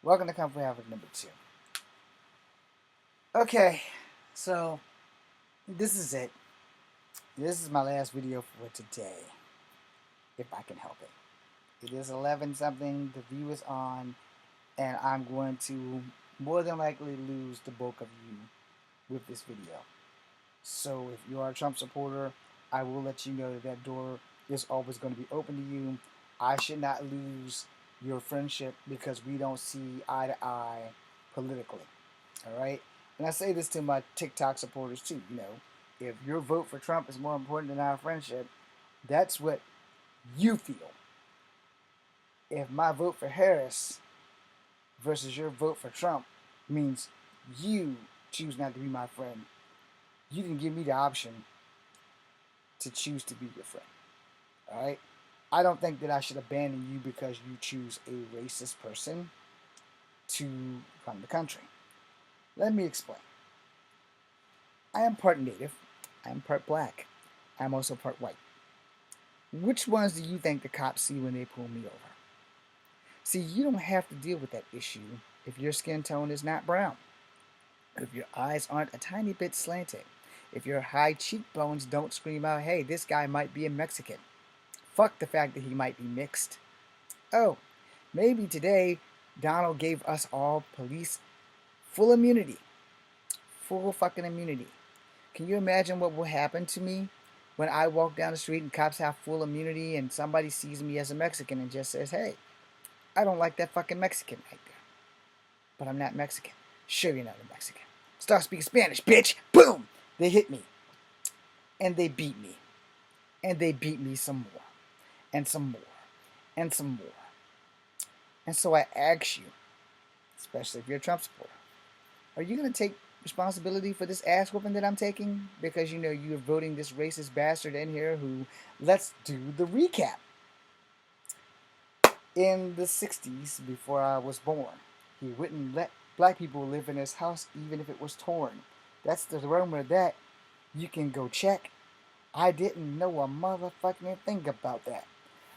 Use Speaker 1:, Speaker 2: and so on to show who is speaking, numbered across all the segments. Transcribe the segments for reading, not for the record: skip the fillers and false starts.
Speaker 1: Welcome to Comfort Havoc number 2. Okay, so this is it. This is my last video for today, if I can help it. It is 11 something, the view is on, and I'm going to more than likely lose the bulk of you with this video. So if you are a Trump supporter, I will let you know that that door is always going to be open to you. I should not lose your friendship because we don't see eye to eye politically. All right? And I say this to my TikTok supporters too. If your vote for Trump is more important than our friendship, that's what you feel. If my vote for Harris versus your vote for Trump means you choose not to be my friend, you didn't give me the option to choose to be your friend. All right? I don't think that I should abandon you because you choose a racist person to run the country. Let me explain. I am part native. I am part black. I'm also part white. Which ones do you think the cops see when they pull me over? See, you don't have to deal with that issue if your skin tone is not brown, if your eyes aren't a tiny bit slanted, if your high cheekbones don't scream out, hey, this guy might be a Mexican. Fuck the fact that he might be mixed. Oh, maybe today Donald gave us all police full immunity. Full fucking immunity. Can you imagine what will happen to me when I walk down the street and cops have full immunity and somebody sees me as a Mexican and just says, hey, I don't like that fucking Mexican right there. But I'm not Mexican. Sure you're not a Mexican. Start speaking Spanish, bitch. Boom! They hit me. And they beat me. And they beat me some more. And some more. And some more. And so I ask you, especially if you're a Trump supporter, are you going to take responsibility for this ass whooping that I'm taking? Because you're voting this racist bastard in here who, let's do the recap. In the 60s, before I was born, he wouldn't let black people live in his house even if it was torn. That's the rumor that you can go check. I didn't know a motherfucking thing about that.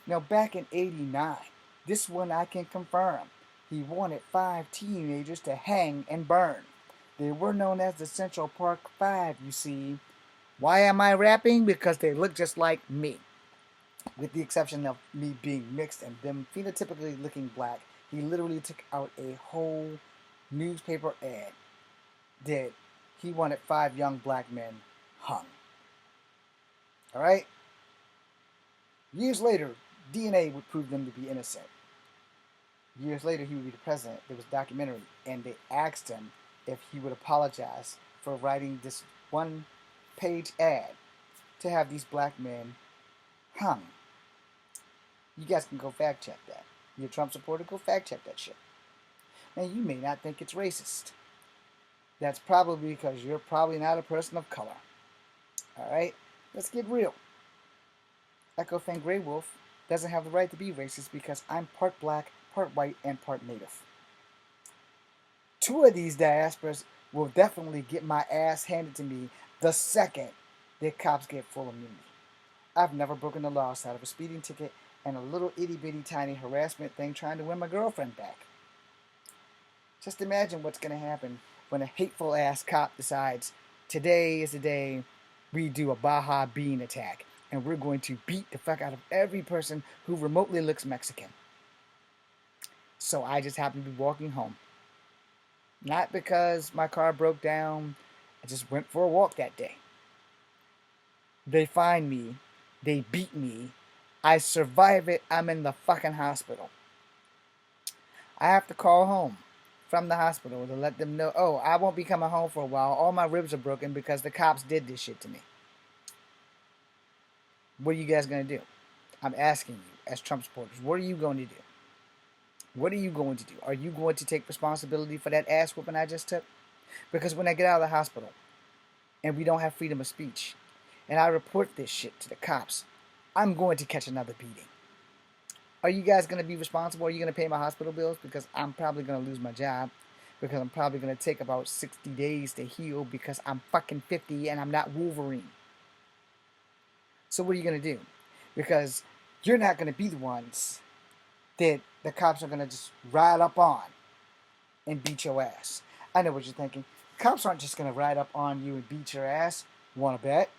Speaker 1: Now, back in 89, this one I can confirm. He wanted 5 teenagers to hang and burn. They were known as the Central Park Five, you see. Why am I rapping? Because they look just like me. With the exception of me being mixed and them phenotypically looking black, he literally took out a whole newspaper ad that he wanted 5 young black men hung. Alright? Years later, DNA would prove them to be innocent. Years later, he would be the president. There was a documentary, and they asked him if he would apologize for writing this one-page ad to have these black men hung. You guys can go fact check that. You're a Trump supporter, go fact check that shit. Now, you may not think it's racist. That's probably because you're probably not a person of color. Alright? Let's get real. Echo Fan Grey Wolf doesn't have the right to be racist because I'm part black, part white, and part native. 2 of these diasporas will definitely get my ass handed to me the second that cops get full immunity. I've never broken the law outside of a speeding ticket and a little itty-bitty tiny harassment thing trying to win my girlfriend back. Just imagine what's going to happen when a hateful ass cop decides today is the day we do a Baja Bean attack and we're going to beat the fuck out of every person who remotely looks Mexican. So I just happened to be walking home. Not because my car broke down, I just went for a walk that day. They find me, they beat me, I survive it, I'm in the fucking hospital. I have to call home from the hospital to let them know, oh, I won't be coming home for a while, all my ribs are broken because the cops did this shit to me. What are you guys going to do? I'm asking you, as Trump supporters, what are you going to do? What are you going to do? Are you going to take responsibility for that ass whooping I just took? Because when I get out of the hospital and we don't have freedom of speech and I report this shit to the cops, I'm going to catch another beating. Are you guys going to be responsible? Are you going to pay my hospital bills? Because I'm probably going to lose my job. Because I'm probably going to take about 60 days to heal because I'm fucking 50 and I'm not Wolverine. So what are you going to do? Because you're not going to be the ones that the cops are going to just ride up on and beat your ass. I know what you're thinking. Cops aren't just going to ride up on you and beat your ass. Want to bet?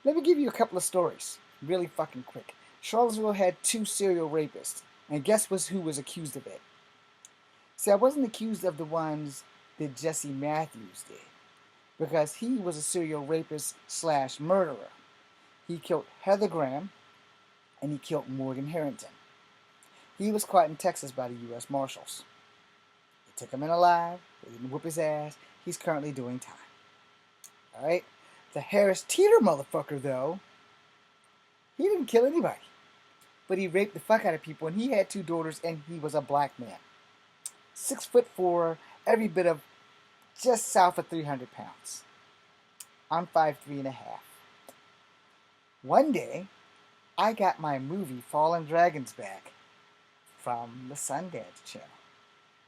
Speaker 1: Let me give you a couple of stories, really fucking quick. Charlottesville had two serial rapists, and guess who was accused of it? See, I wasn't accused of the ones that Jesse Matthews did, because he was a serial rapist slash murderer. He killed Heather Graham, and he killed Morgan Harrington. He was caught in Texas by the U.S. Marshals. They took him in alive. They didn't whoop his ass. He's currently doing time. Alright? The Harris Teeter motherfucker, though, he didn't kill anybody. But he raped the fuck out of people, and he had two daughters, and he was a black man. 6'4", every bit of just south of 300 pounds. I'm 5'3.5". One day, I got my movie Fallen Dragons back from the Sundance Channel.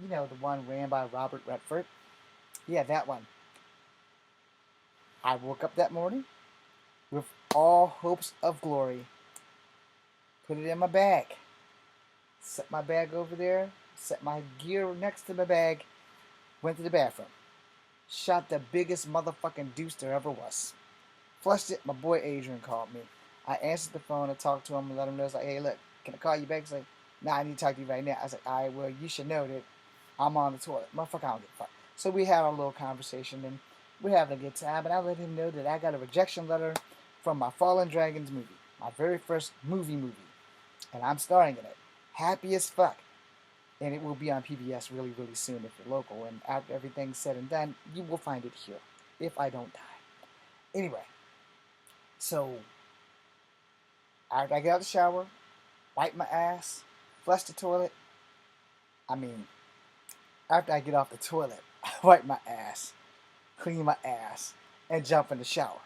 Speaker 1: You know, the one ran by Robert Redford? Yeah, that one. I woke up that morning with all hopes of glory. Put it in my bag. Set my bag over there. Set my gear next to my bag. Went to the bathroom. Shot the biggest motherfucking deuce there ever was. Flushed it. My boy Adrian called me. I answered the phone and talked to him and let him know. I was like, hey, look, can I call you back? He's like, nah, I need to talk to you right now. I was like, all right, well, you should know that I'm on the toilet. Motherfucker, I don't give a fuck. So we had our little conversation, and we're having a good time. And I let him know that I got a rejection letter from my Fallen Dragons movie. My very first movie. And I'm starring in it. Happy as fuck. And it will be on PBS really, really soon if you're local. And after everything's said and done, you will find it here. If I don't die. Anyway. So, after I get out of the shower, wipe my ass, flush the toilet. After I get off the toilet, I wipe my ass, clean my ass, and jump in the shower.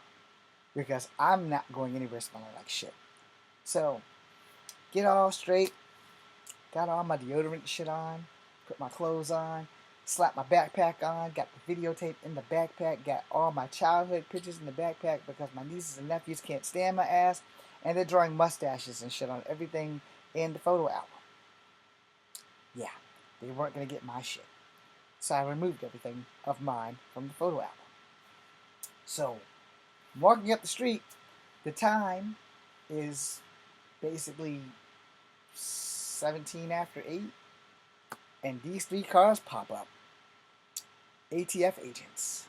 Speaker 1: Because I'm not going anywhere smelling like shit. So, get all straight, got all my deodorant shit on, put my clothes on, slap my backpack on, got the videotape in the backpack, got all my childhood pictures in the backpack because my nieces and nephews can't stand my ass, and they're drawing mustaches and shit on everything in the photo album. Yeah, they weren't going to get my shit. So I removed everything of mine from the photo album. So, walking up the street, the time is basically 17 after 8, and these three cars pop up. ATF agents.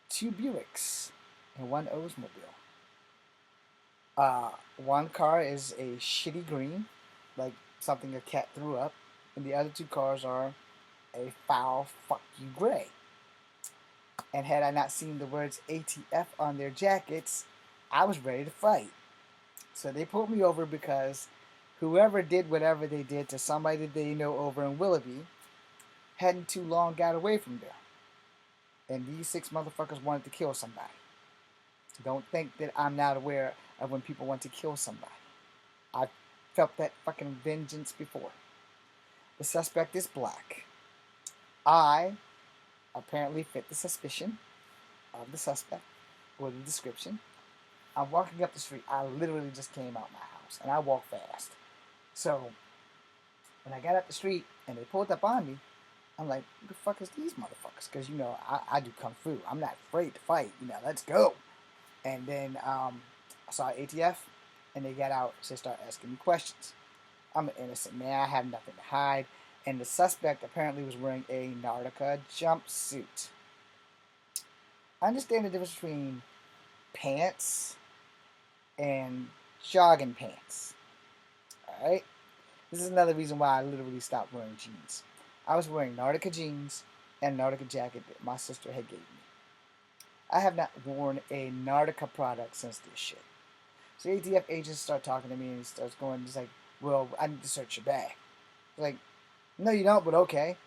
Speaker 1: 2 Buicks and 1 Oldsmobile. One car is a shitty green, like something a cat threw up, and the other 2 cars are a foul fuck you gray. And had I not seen the words ATF on their jackets, I was ready to fight. So they pulled me over because whoever did whatever they did to somebody that they know over in Willoughby hadn't too long got away from there. And these 6 motherfuckers wanted to kill somebody. Don't think that I'm not aware of when people want to kill somebody. I've felt that fucking vengeance before. The suspect is black. I apparently fit the suspicion of the suspect, or the description. I'm walking up the street. I literally just came out my house, and I walk fast. So, when I got up the street, and they pulled up on me, I'm like, who the fuck is these motherfuckers? Because, I do kung fu. I'm not afraid to fight. Let's go. And then I saw ATF, and they got out, so they started asking me questions. I'm an innocent man. I have nothing to hide. And the suspect apparently was wearing a Nautica jumpsuit. I understand the difference between pants and jogging pants. Alright? This is another reason why I literally stopped wearing jeans. I was wearing Nautica jeans and a Nautica jacket that my sister had gave me. I have not worn a Nautica product since this shit. So ATF agents start talking to me and he starts going, he's like, well, I need to search your bag. I was like, no you don't, but okay.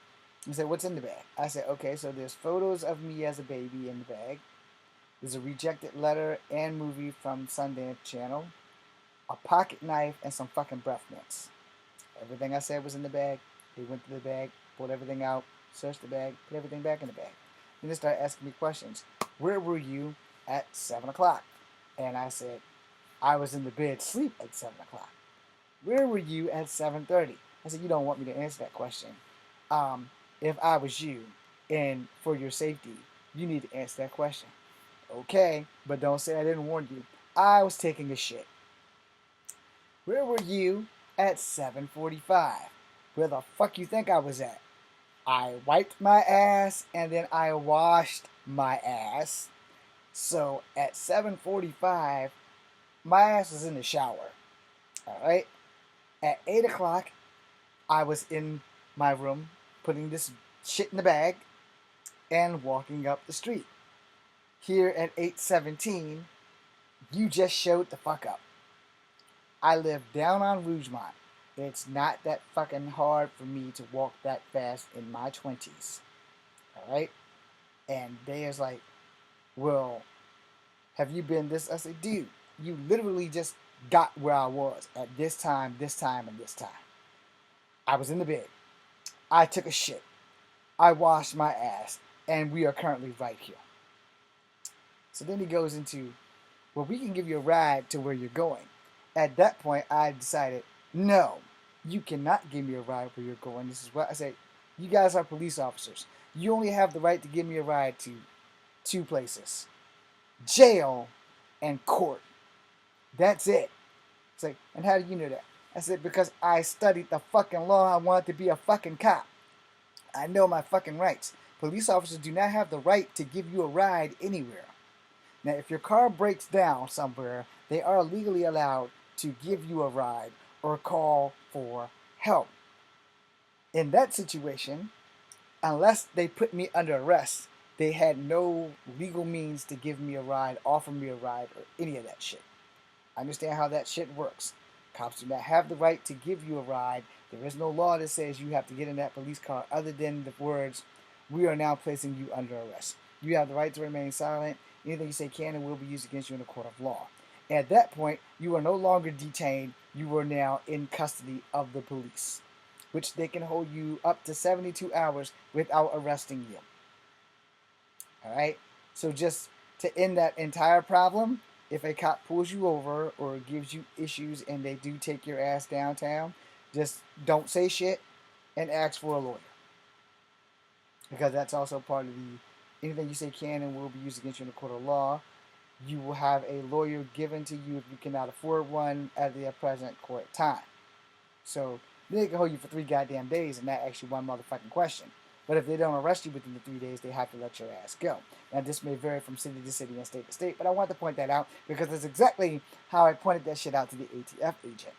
Speaker 1: He said, what's in the bag? I said, okay, so there's photos of me as a baby in the bag. There's a rejected letter and movie from Sundance Channel, a pocket knife, and some fucking breath mints. Everything I said was in the bag. They went to the bag, pulled everything out, searched the bag, put everything back in the bag. Then they started asking me questions. Where were you at 7 o'clock? And I said, I was in the bed asleep at 7 o'clock. Where were you at 7:30? I said, you don't want me to answer that question. If I was you, and for your safety, you need to answer that question. Okay, but don't say I didn't warn you. I was taking a shit. Where were you at 7:45? Where the fuck you think I was at? I wiped my ass and then I washed my ass. So at 7:45, my ass was in the shower. All right. At 8 o'clock, I was in my room putting this shit in the bag and walking up the street. Here at 8:17, you just showed the fuck up. I live down on Rougemont. It's not that fucking hard for me to walk that fast in my 20s. All right? And they is like, well, have you been this? I said, dude, you literally just got where I was at this time, and this time. I was in the bed. I took a shit. I washed my ass. And we are currently right here. So then he goes into, well, we can give you a ride to where you're going. At that point, I decided, no, you cannot give me a ride where you're going. This is what I say. You guys are police officers. You only have the right to give me a ride to two places: jail and court. That's it. It's like, and how do you know that? I said, because I studied the fucking law. I wanted to be a fucking cop. I know my fucking rights. Police officers do not have the right to give you a ride anywhere. Now, if your car breaks down somewhere, they are legally allowed to give you a ride or call for help. In that situation, unless they put me under arrest, they had no legal means to give me a ride, offer me a ride, or any of that shit. I understand how that shit works. Cops do not have the right to give you a ride. There is no law that says you have to get in that police car other than the words, we are now placing you under arrest. You have the right to remain silent. Anything you say can and will be used against you in a court of law. At that point, you are no longer detained. You are now in custody of the police, which they can hold you up to 72 hours without arresting you. All right? So just to end that entire problem, if a cop pulls you over or gives you issues and they do take your ass downtown, just don't say shit and ask for a lawyer. Because that's also part of the anything you say can and will be used against you in a court of law. You will have a lawyer given to you if you cannot afford one at the present court time. So they can hold you for 3 goddamn days and not ask you one motherfucking question. But if they don't arrest you within the 3 days, they have to let your ass go. Now, this may vary from city to city and state to state, but I want to point that out because that's exactly how I pointed that shit out to the ATF agent.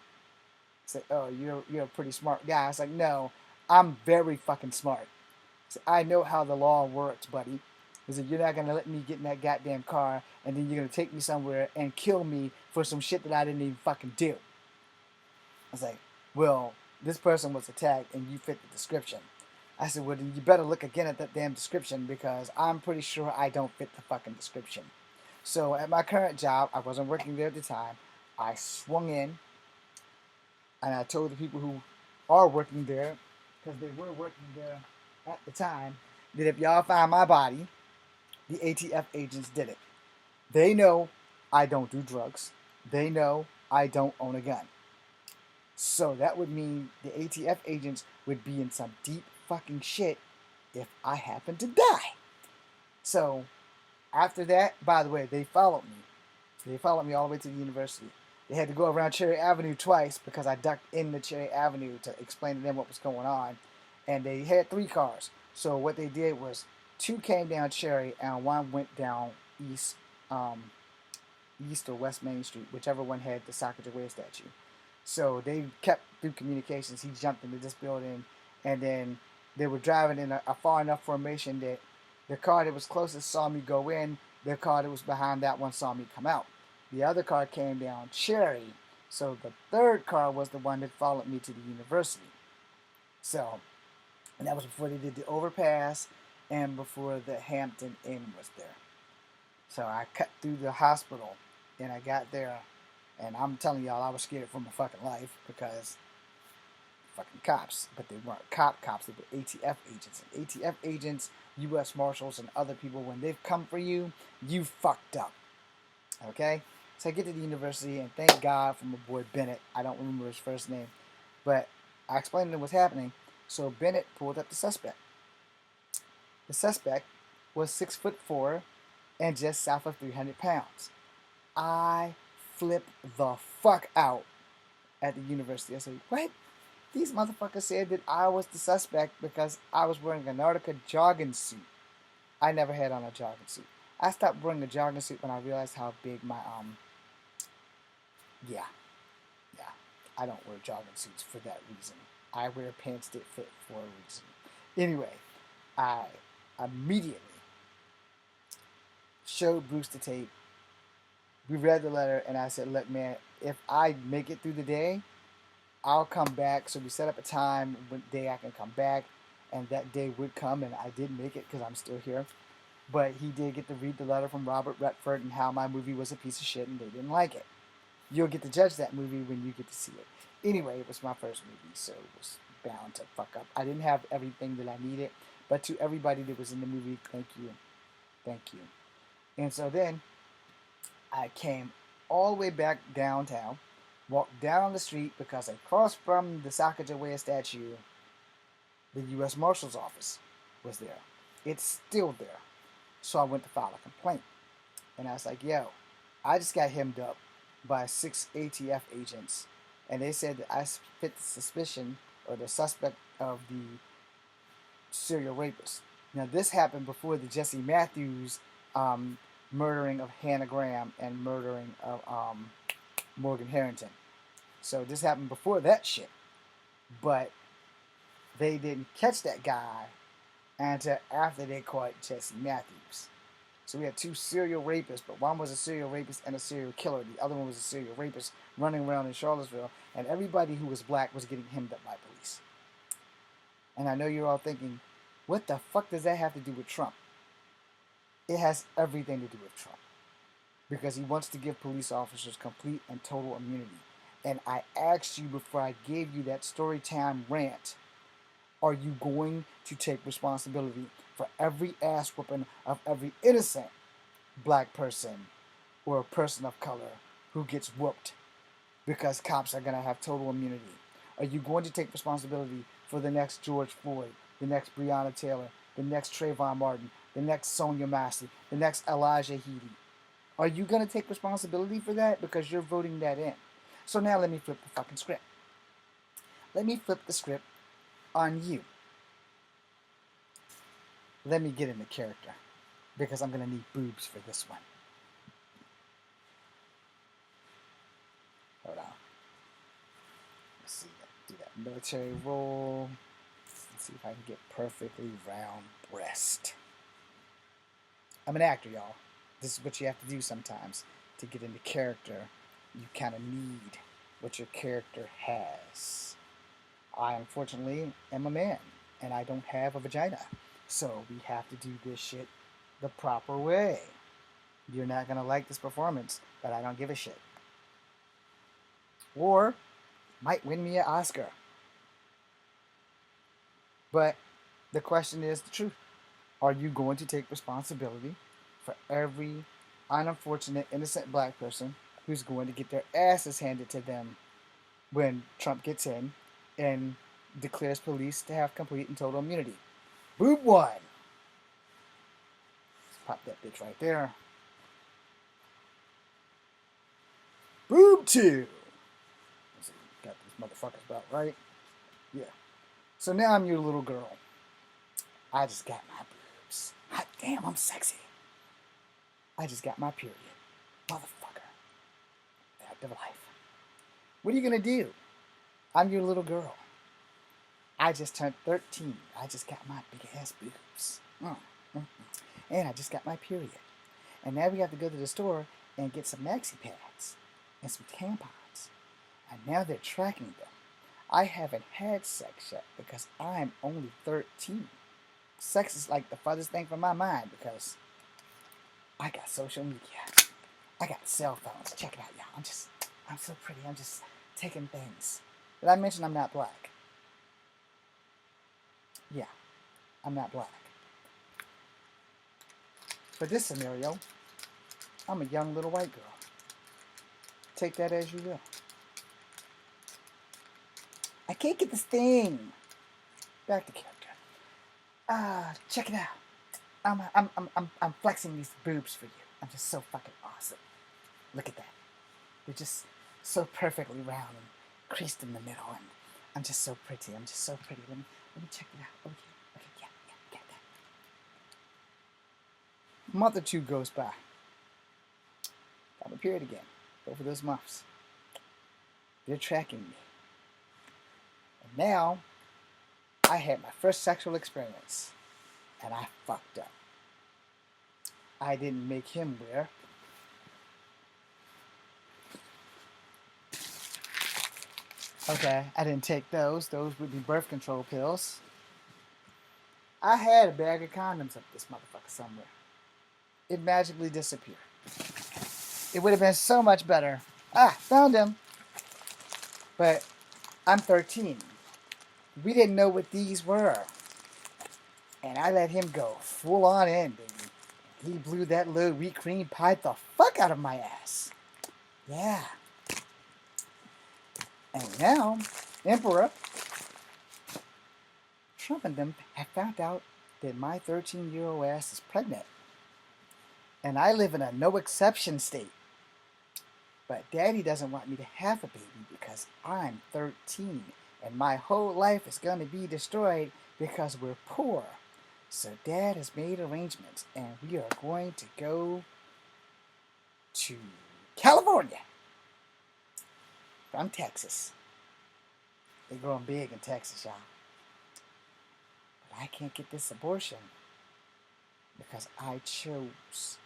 Speaker 1: Say, oh, you're a pretty smart guy. I was like, no, I'm very fucking smart. So I know how the law works, buddy. He said, you're not going to let me get in that goddamn car and then you're going to take me somewhere and kill me for some shit that I didn't even fucking do. I was like, well, this person was attacked and you fit the description. I said, well, then you better look again at that damn description because I'm pretty sure I don't fit the fucking description. So at my current job, I wasn't working there at the time. I swung in and I told the people who are working there, because they were working there at the time, that if y'all find my body, the ATF agents did it. They know I don't do drugs. They know I don't own a gun. So that would mean the ATF agents would be in some deep fucking shit if I happen to die. So after that, by the way, they followed me. They followed me all the way to the university. They had to go around Cherry Avenue twice because I ducked into Cherry Avenue to explain to them what was going on. And they had 3 cars. So what they did was 2 came down Cherry and 1 went down east or West Main Street, whichever one had the Sacagawea statue. So they kept through communications. He jumped into this building, and then they were driving in a far enough formation that the car that was closest saw me go in. The car that was behind that one saw me come out. The other car came down Cherry, so the 3rd car was the one that followed me to the university. So, and that was before they did the overpass and before the Hampton Inn was there. So I cut through the hospital, and I got there, and I'm telling y'all, I was scared for my fucking life because fucking cops, but they weren't cops, they were ATF agents. And ATF agents, U.S. Marshals, and other people, when they've come for you, you fucked up. Okay? So I get to the university, and thank God for my boy Bennett. I don't remember his first name, but I explained to him what's happening, so Bennett pulled up the suspect. The suspect was 6'4" and just south of 300 pounds. I flipped the fuck out at the university. I said, what? These motherfuckers said that I was the suspect because I was wearing a Nautica jogging suit. I never had on a jogging suit. I stopped wearing a jogging suit when I realized how big my, yeah. I don't wear jogging suits for that reason. I wear pants that fit for a reason. Anyway, I immediately showed Bruce the tape. We read the letter, and I said, look, man, if I make it through the day, I'll come back. So we set up a time when day I can come back, and that day would come, and I did make it because I'm still here. But he did get to read the letter from Robert Redford and how my movie was a piece of shit and they didn't like it. You'll get to judge that movie when you get to see it. Anyway, it was my first movie, so it was bound to fuck up. I didn't have everything that I needed, but to everybody that was in the movie, thank you. Thank you. And so then I came all the way back downtown, walked down the street because across from the Sacagawea statue, the U.S. Marshal's office was there. It's still there. So I went to file a complaint. And I was like, yo, I just got hemmed up by 6 ATF agents. And they said that I fit the suspicion or the suspect of the serial rapist. Now, this happened before the Jesse Matthews murdering of Hannah Graham and murdering of Morgan Harrington. So this happened before that shit. But they didn't catch that guy until after they caught Jesse Matthews. So we had 2 serial rapists, but one was a serial rapist and a serial killer. The other one was a serial rapist running around in Charlottesville, and everybody who was black was getting hemmed up by police. And I know you're all thinking, what the fuck does that have to do with Trump? It has everything to do with Trump. Because he wants to give police officers complete and total immunity. And I asked you before I gave you that story time rant, are you going to take responsibility for every ass whooping of every innocent black person or a person of color who gets whooped because cops are going to have total immunity? Are you going to take responsibility for the next George Floyd, the next Breonna Taylor, the next Trayvon Martin, the next Sonia Massey, the next Elijah Heedy? Are you going to take responsibility for that because you're voting that in? So now let me flip the fucking script. Let me flip the script on you. Let me get into character because I'm going to need boobs for this one. Hold on. Let's see. Do that military role. Let's see if I can get perfectly round breast. I'm an actor, y'all. This is what you have to do sometimes to get into character. You kind of need what your character has. I, unfortunately, am a man, and I don't have a vagina. So we have to do this shit the proper way. You're not going to like this performance, but I don't give a shit. Or, might win me an Oscar. But the question is the truth. Are you going to take responsibility for every unfortunate, innocent black person who's going to get their asses handed to them when Trump gets in and declares police to have complete and total immunity? Boob 1. Let's pop that bitch right there. Boob 2. Let's see, got these motherfuckers about right. Yeah. So now I'm your little girl. I just got my boobs. Hot damn, I'm sexy. I just got my period. Motherfucker. Fact of life. What are you gonna do? I'm your little girl. I just turned 13. I just got my big ass boobs. And I just got my period. And now we have to go to the store and get some maxi pads and some tampons. And now they're tracking them. I haven't had sex yet because I'm only 13. Sex is like the farthest thing from my mind because I got social media. I got cell phones. Check it out, y'all. I'm so pretty. I'm just taking things. Did I mention I'm not black? Yeah, I'm not black. For this scenario, I'm a young little white girl. Take that as you will. I can't get this thing. Back to character. Check it out. I'm flexing these boobs for you. I'm just so fucking awesome. Look at that. They're just so perfectly round and creased in the middle, and I'm just so pretty. I'm just so pretty. Let me check it out. Okay, okay, yeah, get that. A month or two goes by. Got my period again. Both of those months. They're tracking me. And now, I had my first sexual experience, and I fucked up. I didn't make him wear. Okay, I didn't take those. Those would be birth control pills. I had a bag of condoms up this motherfucker somewhere. It magically disappeared. It would have been so much better. Found him. But I'm 13. We didn't know what these were. And I let him go full on in, baby. He blew that little wheat cream pie the fuck out of my ass. Yeah. And now, Emperor, Trump and them have found out that my 13-year-old ass is pregnant. And I live in a no-exception state. But Daddy doesn't want me to have a baby because I'm 13. And my whole life is going to be destroyed because we're poor. So Dad has made arrangements, and we are going to go to California from Texas. They're growing big in Texas, y'all. But I can't get this abortion because I chose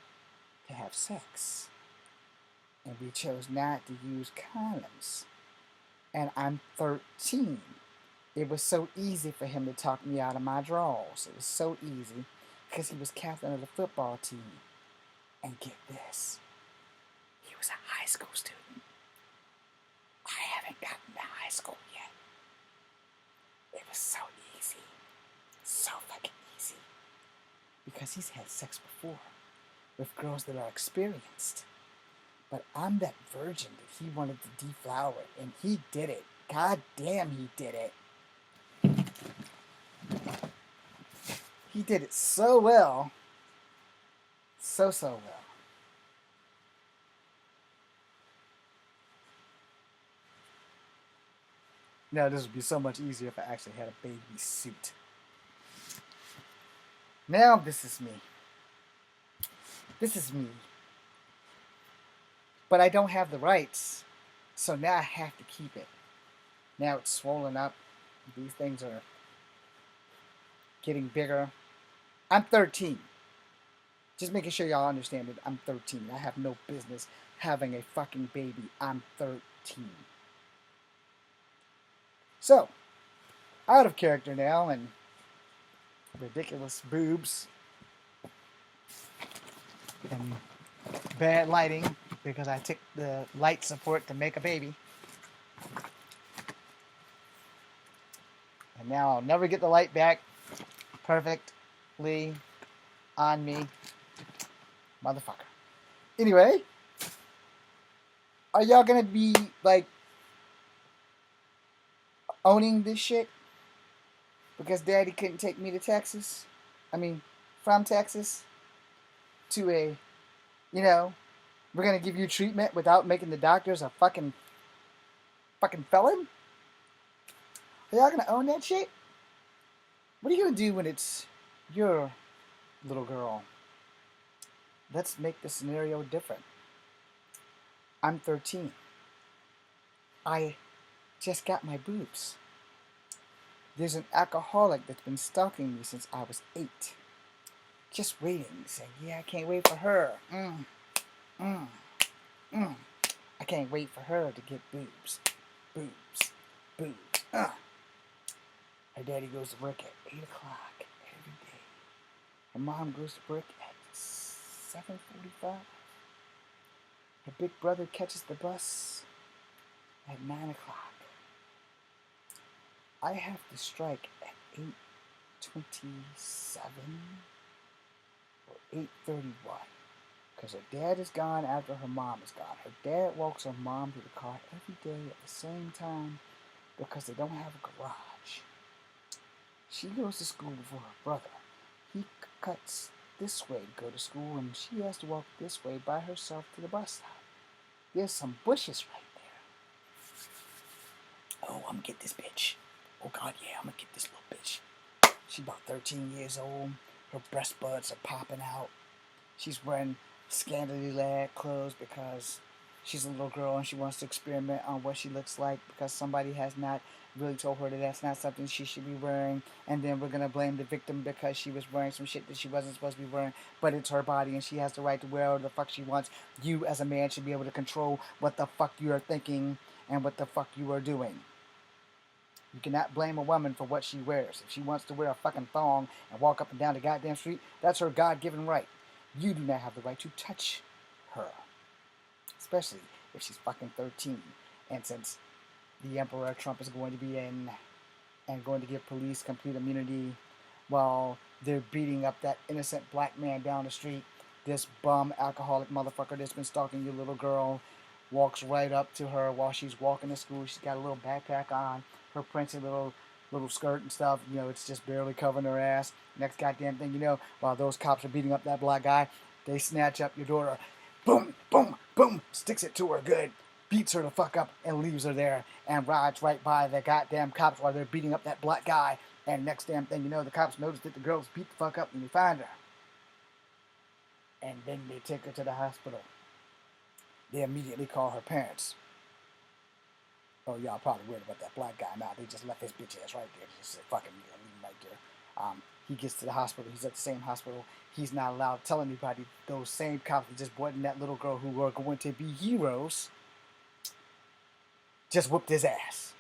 Speaker 1: to have sex. And we chose not to use condoms. And I'm 13. It was so easy for him to talk me out of my drawers. It was so easy because he was captain of the football team. And get this, he was a high school student. I haven't gotten to high school yet. It was so easy. So fucking easy. Because he's had sex before with girls that are experienced. But I'm that virgin that he wanted to deflower, and he did it. God damn, he did it. He did it so well. So well. Now, this would be so much easier if I actually had a baby suit. Now, this is me. This is me. But I don't have the rights, so now I have to keep it. Now it's swollen up. These things are getting bigger. I'm 13. Just making sure y'all understand that I'm 13. I have no business having a fucking baby. I'm 13. So, out of character now and ridiculous boobs and bad lighting because I took the light support to make a baby. And now I'll never get the light back perfectly on me. Motherfucker. Anyway, are y'all gonna be like owning this shit? Because Daddy couldn't take me to Texas? I mean, from Texas to a, we're gonna give you treatment without making the doctors a fucking felon? Are y'all gonna own that shit? What are you gonna do when it's your little girl? Let's make the scenario different. I'm 13. I just got my boobs. There's an alcoholic that's been stalking me since I was 8. Just waiting, saying, yeah, I can't wait for her. I can't wait for her to get boobs. Boobs. Her daddy goes to work at 8 o'clock every day. Her mom goes to work at 7:45. Her big brother catches the bus at 9 o'clock. I have to strike at 8:27 or 8:31 because her dad is gone after her mom is gone. Her dad walks her mom to the car every day at the same time because they don't have a garage. She goes to school before her brother. He cuts this way to go to school, and she has to walk this way by herself to the bus stop. There's some bushes right there. Oh, I'm gonna get this bitch. Oh God, yeah, I'm gonna get this little bitch. She's about 13 years old. Her breast buds are popping out. She's wearing scantily clad clothes because she's a little girl and she wants to experiment on what she looks like because somebody has not really told her that that's not something she should be wearing. And then we're going to blame the victim because she was wearing some shit that she wasn't supposed to be wearing. But it's her body and she has the right to wear whatever the fuck she wants. You as a man should be able to control what the fuck you are thinking and what the fuck you are doing. You cannot blame a woman for what she wears. If she wants to wear a fucking thong and walk up and down the goddamn street, that's her God-given right. You do not have the right to touch her. Especially if she's fucking 13. And since the Emperor Trump is going to be in and going to give police complete immunity while they're beating up that innocent black man down the street, this bum alcoholic motherfucker that's been stalking your little girl walks right up to her while she's walking to school. She's got a little backpack on, her princely little skirt and stuff. You know, it's just barely covering her ass. Next goddamn thing you know, while those cops are beating up that black guy, they snatch up your daughter. Boom, boom, boom, sticks it to her good, beats her the fuck up and leaves her there and rides right by the goddamn cops while they're beating up that black guy. And next damn thing you know, the cops notice that the girl's beat the fuck up and they find her. And then they take her to the hospital. They immediately call her parents. Oh, y'all probably worried about that black guy. Nah, they just left his bitch ass right there. Just fucking leave him right there. He gets to the hospital. He's at the same hospital. He's not allowed to tell anybody. Those same cops that just brought in that little girl who were going to be heroes just whooped his ass.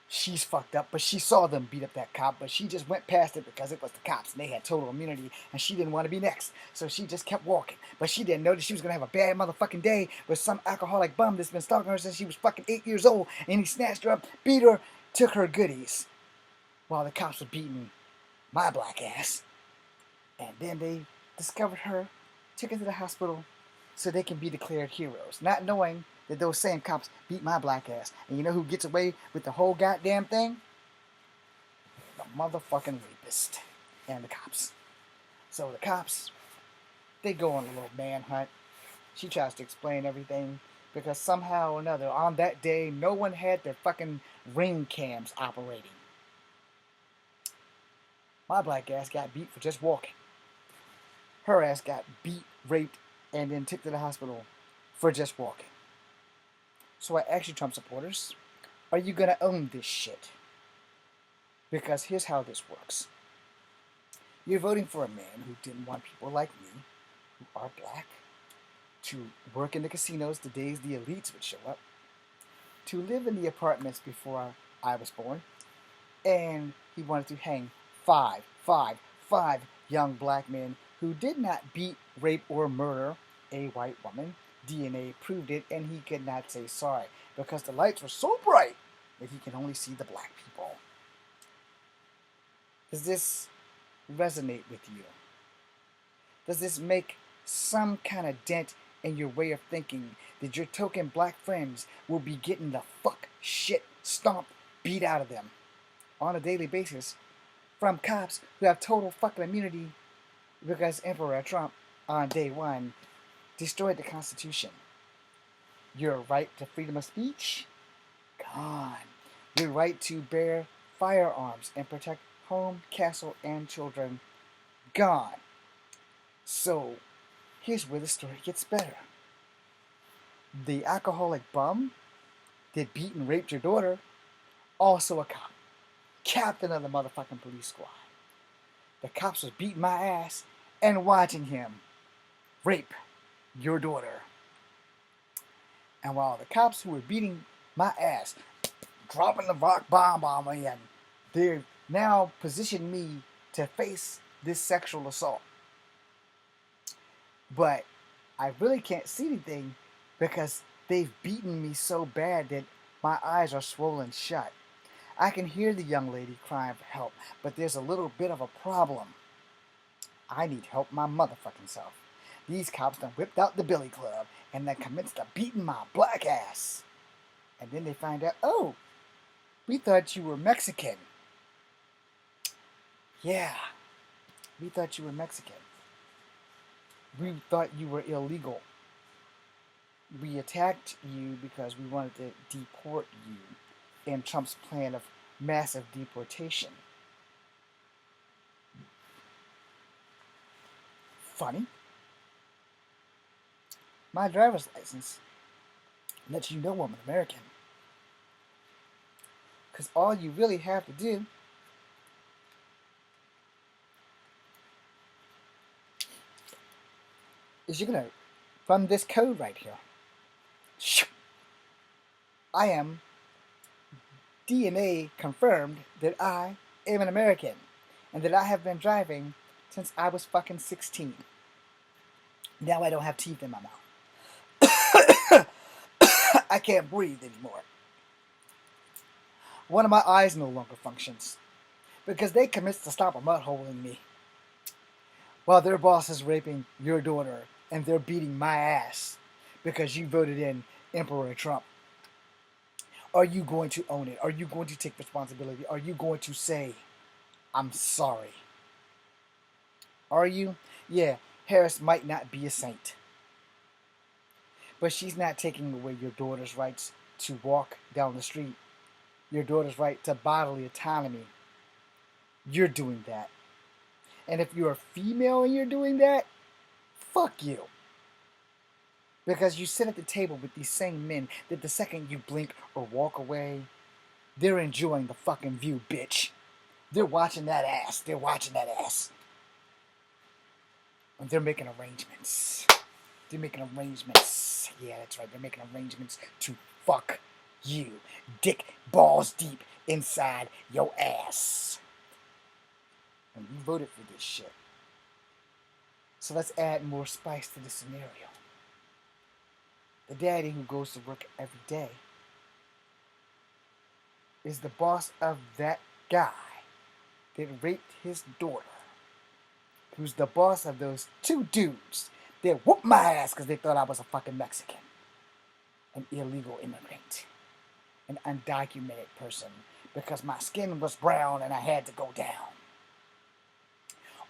Speaker 1: She's fucked up, but she saw them beat up that cop, but she just went past it because it was the cops and they had total immunity and she didn't want to be next. So she just kept walking. But she didn't know that she was going to have a bad motherfucking day with some alcoholic bum that's been stalking her since she was fucking 8 years old, and he snatched her up, beat her, took her goodies while the cops were beating my black ass. And then they discovered her, took her to the hospital so they can be declared heroes, not knowing that those same cops beat my black ass. And you know who gets away with the whole goddamn thing? The motherfucking rapist and the cops. So the cops, they go on a little manhunt. She tries to explain everything because somehow or another on that day no one had their fucking ring cams operating. My black ass got beat for just walking. Her ass got beat, raped, and then took to the hospital for just walking. So I ask you, Trump supporters, are you going to own this shit? Because here's how this works. You're voting for a man who didn't want people like me, who are black, to work in the casinos the days the elites would show up, to live in the apartments before I was born, and he wanted to hang five young black men who did not beat, rape, or murder a white woman. DNA proved it, and he could not say sorry because the lights were so bright that he could only see the black people. Does this resonate with you? Does this make some kind of dent in your way of thinking that your token black friends will be getting the fuck shit stomped, beat out of them on a daily basis from cops who have total fucking immunity because Emperor Trump on day one destroyed the Constitution? Your right to freedom of speech? Gone. Your right to bear firearms and protect home, castle, and children? Gone. So, here's where the story gets better. The alcoholic bum that beat and raped your daughter, also a cop. Captain of the motherfucking police squad. The cops was beating my ass and watching him rape your daughter. And while the cops who were beating my ass, dropping the rock bomb on me, and they're now positioned me to face this sexual assault. But I really can't see anything because they've beaten me so bad that my eyes are swollen shut. I can hear the young lady crying for help, but there's a little bit of a problem. I need help my motherfucking self. These cops done whipped out the billy club and then commenced to beating my black ass. And then they find out, oh, We thought you were Mexican. Yeah, we thought you were Mexican. We thought you were illegal. We attacked you because we wanted to deport you in Trump's plan of massive deportation. Funny. My driver's license lets you know I'm an American. Because all you really have to do is you're going to run this code right here. I am DNA confirmed that I am an American and that I have been driving since I was fucking 16. Now I don't have teeth in my mouth. I can't breathe anymore. One of my eyes no longer functions because they commit to stop a mud hole in me while their boss is raping your daughter and they're beating my ass because you voted in Emperor Trump. Are you going to own it? Are you going to take responsibility? Are you going to say, I'm sorry? Are you? Yeah, Harris might not be a saint, but she's not taking away your daughter's rights to walk down the street, your daughter's right to bodily autonomy. You're doing that. And if you're a female and you're doing that, fuck you. Because you sit at the table with these same men that the second you blink or walk away, they're enjoying the fucking view, bitch. They're watching that ass. They're watching that ass. And they're making arrangements. They're making arrangements. Yeah, that's right. They're making arrangements to fuck you. Dick balls deep inside your ass. And you voted for this shit. So let's add more spice to the scenario. The daddy who goes to work every day is the boss of that guy that raped his daughter, who's the boss of those two dudes that whooped my ass because they thought I was a fucking Mexican, an illegal immigrant, an undocumented person because my skin was brown and I had to go down.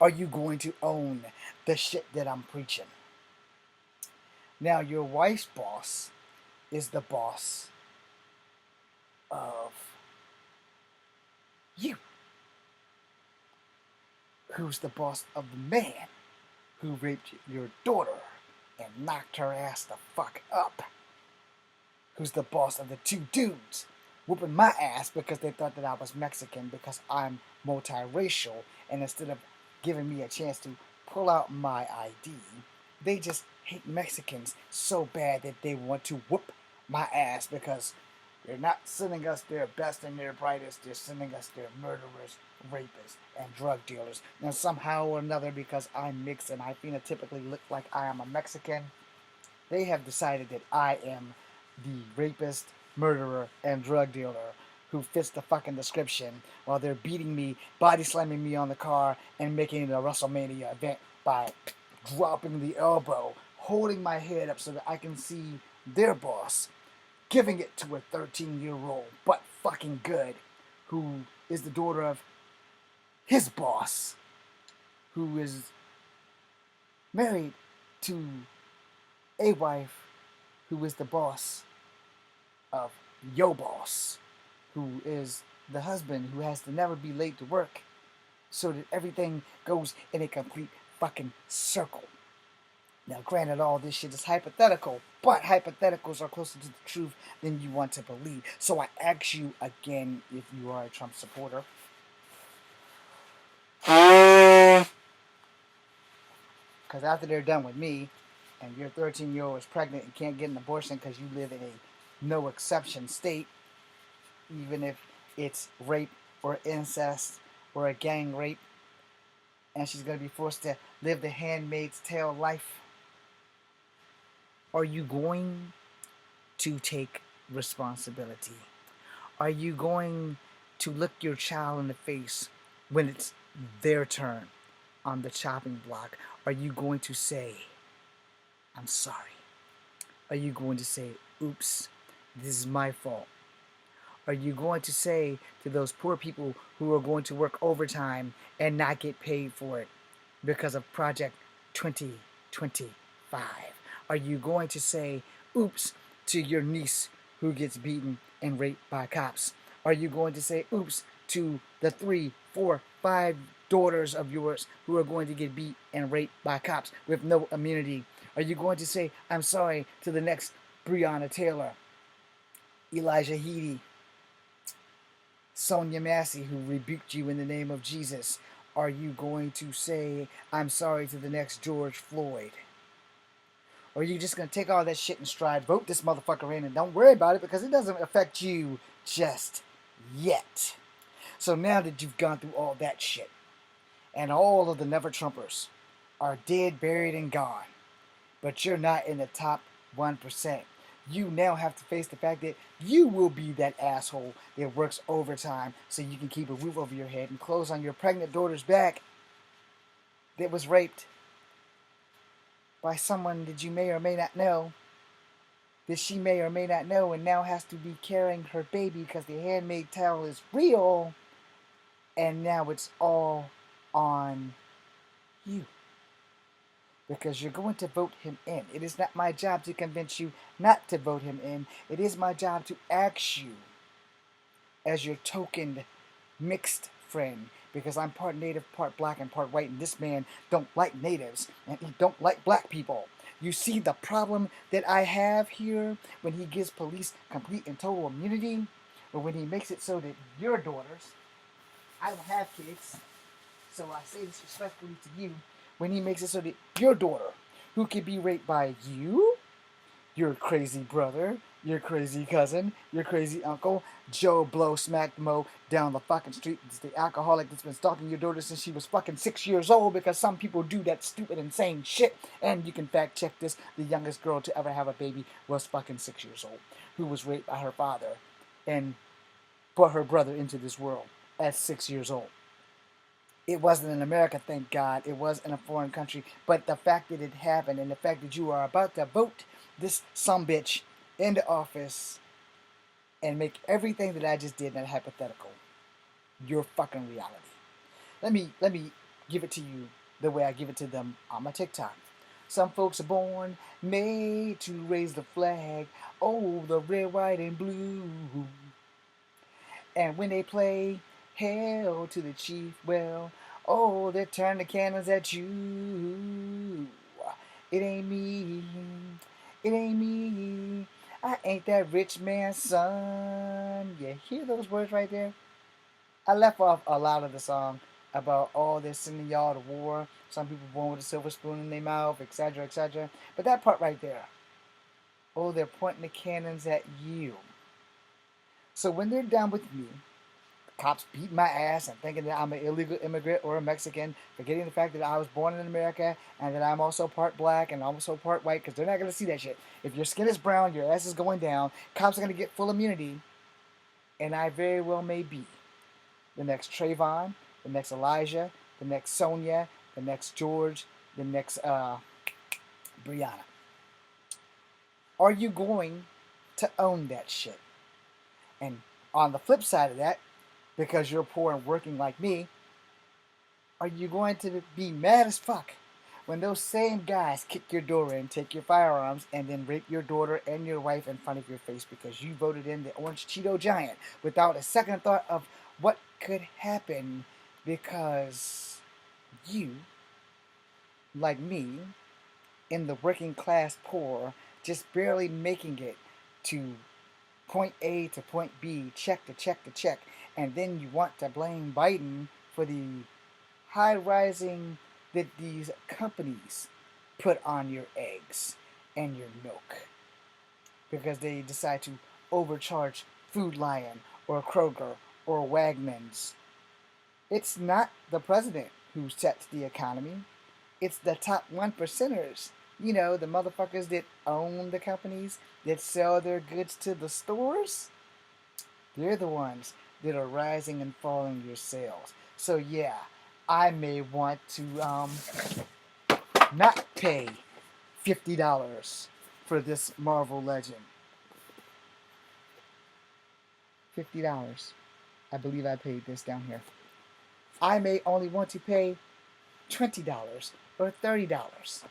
Speaker 1: Are you going to own the shit that I'm preaching? Now, your wife's boss is the boss of you, who's the boss of the man who raped your daughter and knocked her ass the fuck up, who's the boss of the two dudes whooping my ass because they thought that I was Mexican because I'm multiracial, and instead of giving me a chance to pull out my ID, they just hate Mexicans so bad that they want to whoop my ass because they're not sending us their best and their brightest, they're sending us their murderers, rapists, and drug dealers. Now somehow or another, because I'm mixed and I phenotypically look like I am a Mexican, they have decided that I am the rapist, murderer, and drug dealer who fits the fucking description while they're beating me, body slamming me on the car, and making it a WrestleMania event by dropping the elbow, holding my head up so that I can see their boss, giving it to a 13-year-old, but fucking good, who is the daughter of his boss, who is married to a wife who is the boss of yo boss, who is the husband who has to never be late to work so that everything goes in a complete fucking circle. Now, granted, all this shit is hypothetical, but hypotheticals are closer to the truth than you want to believe. So I ask you again, if you are a Trump supporter, because after they're done with me, and your 13-year-old is pregnant and can't get an abortion because you live in a no exception state, even if it's rape or incest or a gang rape, and she's going to be forced to live the Handmaid's Tale life, are you going to take responsibility? Are you going to look your child in the face when it's their turn on the chopping block? Are you going to say, I'm sorry? Are you going to say, oops, this is my fault? Are you going to say to those poor people who are going to work overtime and not get paid for it because of Project 2025? Are you going to say, oops, to your niece who gets beaten and raped by cops? Are you going to say, oops, to the 3, 4, 5 daughters of yours who are going to get beat and raped by cops with no immunity? Are you going to say, I'm sorry, to the next Breonna Taylor, Elijah Heedy, Sonia Massey, who rebuked you in the name of Jesus? Are you going to say, I'm sorry, to the next George Floyd? Or are you just going to take all that shit in stride, vote this motherfucker in, and don't worry about it because it doesn't affect you just yet? So now that you've gone through all that shit, and all of the Never Trumpers are dead, buried, and gone, but you're not in the top 1%. You now have to face the fact that you will be that asshole that works overtime so you can keep a roof over your head and clothes on your pregnant daughter's back that was raped by someone that you may or may not know, that she may or may not know, and now has to be carrying her baby because the handmaid tale is real, and now it's all on you. Because you're going to vote him in. It is not my job to convince you not to vote him in. It is my job to ask you as your token mixed friend, because I'm part native, part black, and part white, and this man don't like natives, and he don't like black people. You see the problem that I have here when he gives police complete and total immunity, or when he makes it so that your daughters, I don't have kids, so I say this respectfully to you, when he makes it so that your daughter, who could be raped by you, your crazy brother, your crazy cousin, your crazy uncle, Joe Blow Smack Mo down the fucking street, it's the alcoholic that's been stalking your daughter since she was fucking 6 years old, because some people do that stupid, insane shit. And you can fact check this, the youngest girl to ever have a baby was fucking 6 years old, who was raped by her father and brought her brother into this world at 6 years old. It wasn't in America, thank God. It was in a foreign country. But the fact that it happened, and the fact that you are about to vote this sumbitch into office and make everything that I just did that hypothetical your fucking reality. Let me give it to you the way I give it to them on my TikTok. Some folks are born made to raise the flag. Oh, the red, white, and blue. And when they play hail to the chief, well, oh, they turn the cannons at you. It ain't me. It ain't me. I ain't that rich man's son. You hear those words right there? I left off a lot of the song about, oh, they're sending y'all to war. Some people born with a silver spoon in their mouth, etc., etc. But that part right there, oh, they're pointing the cannons at you. So when they're done with me, cops beat my ass and thinking that I'm an illegal immigrant or a Mexican, forgetting the fact that I was born in America and that I'm also part black and also part white, because they're not going to see that shit. If your skin is brown, your ass is going down, cops are going to get full immunity, and I very well may be the next Trayvon, the next Elijah, the next Sonia, the next George, the next Breonna. Are you going to own that shit? And on the flip side of that, because you're poor and working like me, are you going to be mad as fuck when those same guys kick your door in, take your firearms, and then rape your daughter and your wife in front of your face because you voted in the Orange Cheeto Giant without a second thought of what could happen, because you, like me, in the working class poor, just barely making it to point A to point B, check to check to check, and then you want to blame Biden for the high rising that these companies put on your eggs and your milk because they decide to overcharge Food Lion or Kroger or Wegmans. It's not the president who sets the economy. It's the top 1%ers. You know, the motherfuckers that own the companies, that sell their goods to the stores. They're the ones that are rising and falling your sales. So yeah, I may want to not pay $50 for this Marvel Legend. $50. I believe I paid this down here. I may only want to pay $20 or $30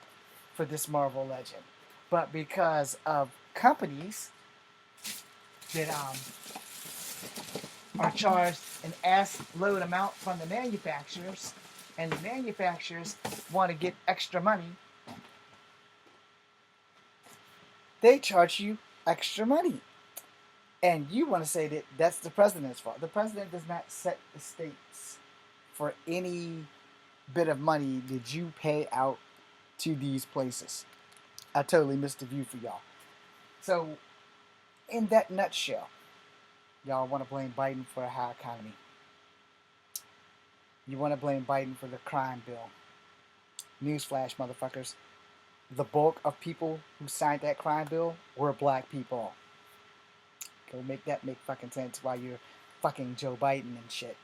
Speaker 1: for this Marvel Legend. But because of companies that are charged an ass load amount from the manufacturers, and the manufacturers want to get extra money, they charge you extra money. And you want to say that that's the president's fault. The president does not set the stakes for any bit of money that you pay out to these places. I totally missed the view for y'all. So, in that nutshell, y'all want to blame Biden for a high economy. You want to blame Biden for the crime bill. Newsflash, motherfuckers. The bulk of people who signed that crime bill were black people. Go make that make fucking sense while you're fucking Joe Biden and shit.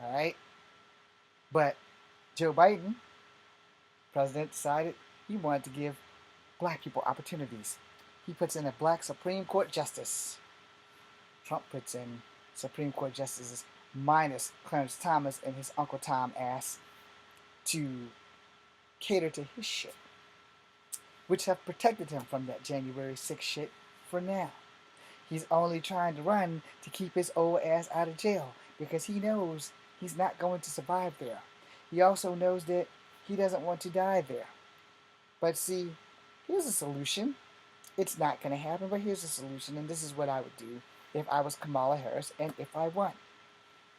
Speaker 1: Alright? But Joe Biden, president, decided he wanted to give black people opportunities. He puts in a black Supreme Court justice. Trump puts in Supreme Court justices minus Clarence Thomas and his Uncle Tom ass to cater to his shit, which have protected him from that January 6th shit for now. He's only trying to run to keep his old ass out of jail because he knows he's not going to survive there. He also knows that he doesn't want to die there. But see, here's a solution. It's not going to happen, but here's a solution, and this is what I would do if I was Kamala Harris and if I won.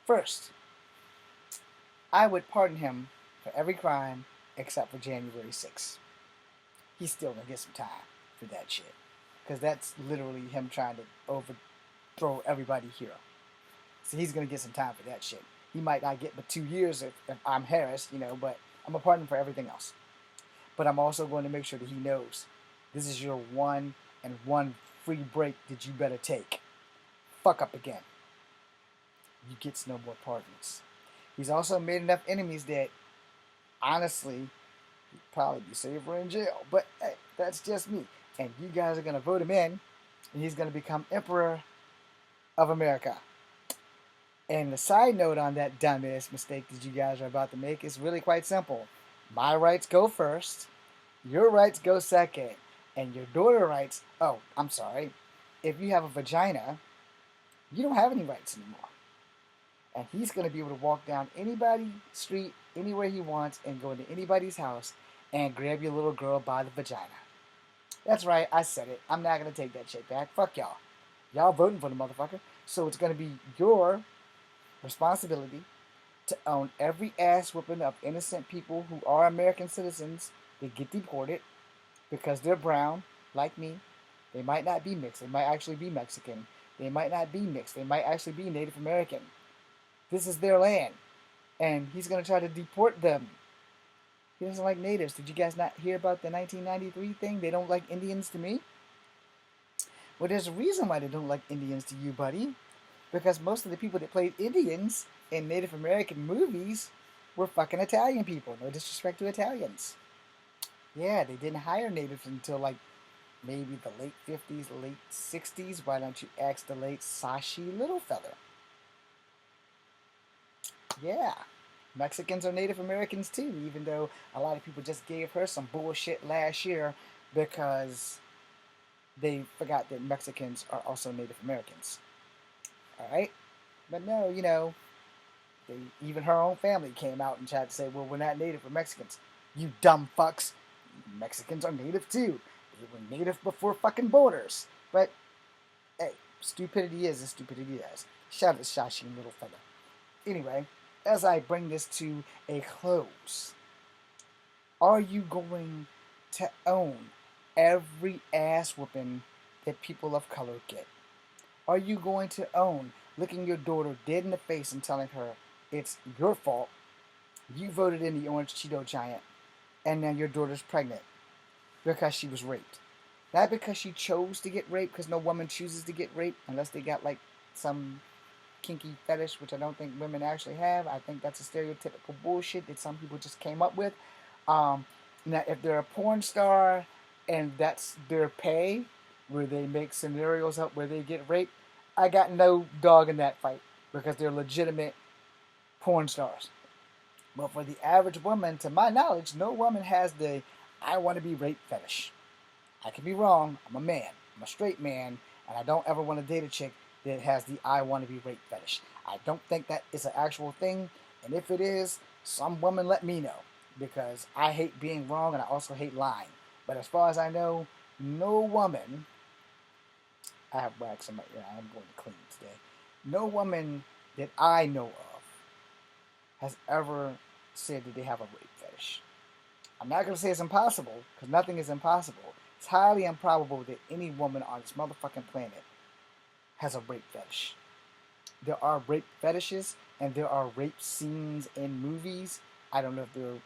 Speaker 1: First, I would pardon him for every crime except for January 6th. He's still going to get some time for that shit. Because that's literally him trying to overthrow everybody here. So he's going to get some time for that shit. He might not get but 2 years if I'm Harris, but I'm going to pardon him for everything else. But I'm also going to make sure that he knows this is your one free break that you better take. Fuck up again. You get no more pardons. He's also made enough enemies that, honestly, he'd probably be safer in jail. But hey, that's just me. And you guys are going to vote him in, and he's going to become Emperor of America. And the side note on that dumbass mistake that you guys are about to make is really quite simple. My rights go first, your rights go second, and your daughter rights, if you have a vagina, you don't have any rights anymore. And he's going to be able to walk down anybody's street, anywhere he wants, and go into anybody's house and grab your little girl by the vagina. That's right, I said it. I'm not going to take that shit back. Fuck y'all. Y'all voting for the motherfucker. So it's going to be your responsibility to own every ass whooping of innocent people who are American citizens that get deported because they're brown, like me. They might not be mixed. They might actually be Mexican. They might not be mixed. They might actually be Native American. This is their land. And he's going to try to deport them. He doesn't like natives. Did you guys not hear about the 1993 thing? They don't like Indians to me? Well, there's a reason why they don't like Indians to you, buddy. Because most of the people that played Indians in Native American movies were fucking Italian people. No disrespect to Italians. Yeah, they didn't hire natives until maybe the late 50s, late 60s. Why don't you ask the late Sashi Littlefeather? Yeah. Mexicans are Native Americans too, even though a lot of people just gave her some bullshit last year because they forgot that Mexicans are also Native Americans. Alright? But no, even her own family came out and tried to say, well, we're not Native, we're Mexicans. You dumb fucks. Mexicans are Native too. They were Native before fucking borders. But, hey, stupidity is as stupidity does. Shout out to Shashi Littlefeather. Anyway, as I bring this to a close, are you going to own every ass whooping that people of color get? Are you going to own looking your daughter dead in the face and telling her it's your fault, you voted in the Orange Cheeto Giant, and now your daughter's pregnant because she was raped? Not because she chose to get raped, because no woman chooses to get raped unless they got some kinky fetish, which I don't think women actually have. I think that's a stereotypical bullshit that some people just came up with. Now, if they're a porn star and that's their pay, where they make scenarios up where they get raped, I got no dog in that fight because they're legitimate porn stars. But for the average woman, to my knowledge, no woman has the I want to be raped fetish. I could be wrong. I'm a man. I'm a straight man, and I don't ever want to date a chick that has the I want to be raped fetish. I don't think that is an actual thing, and if it is, some woman let me know because I hate being wrong and I also hate lying. But as far as I know, no woman. I have wax in my ear. I'm going to clean today. No woman that I know of has ever said that they have a rape fetish. I'm not going to say it's impossible, because nothing is impossible. It's highly improbable that any woman on this motherfucking planet has a rape fetish. There are rape fetishes, and there are rape scenes in movies. I don't know if they're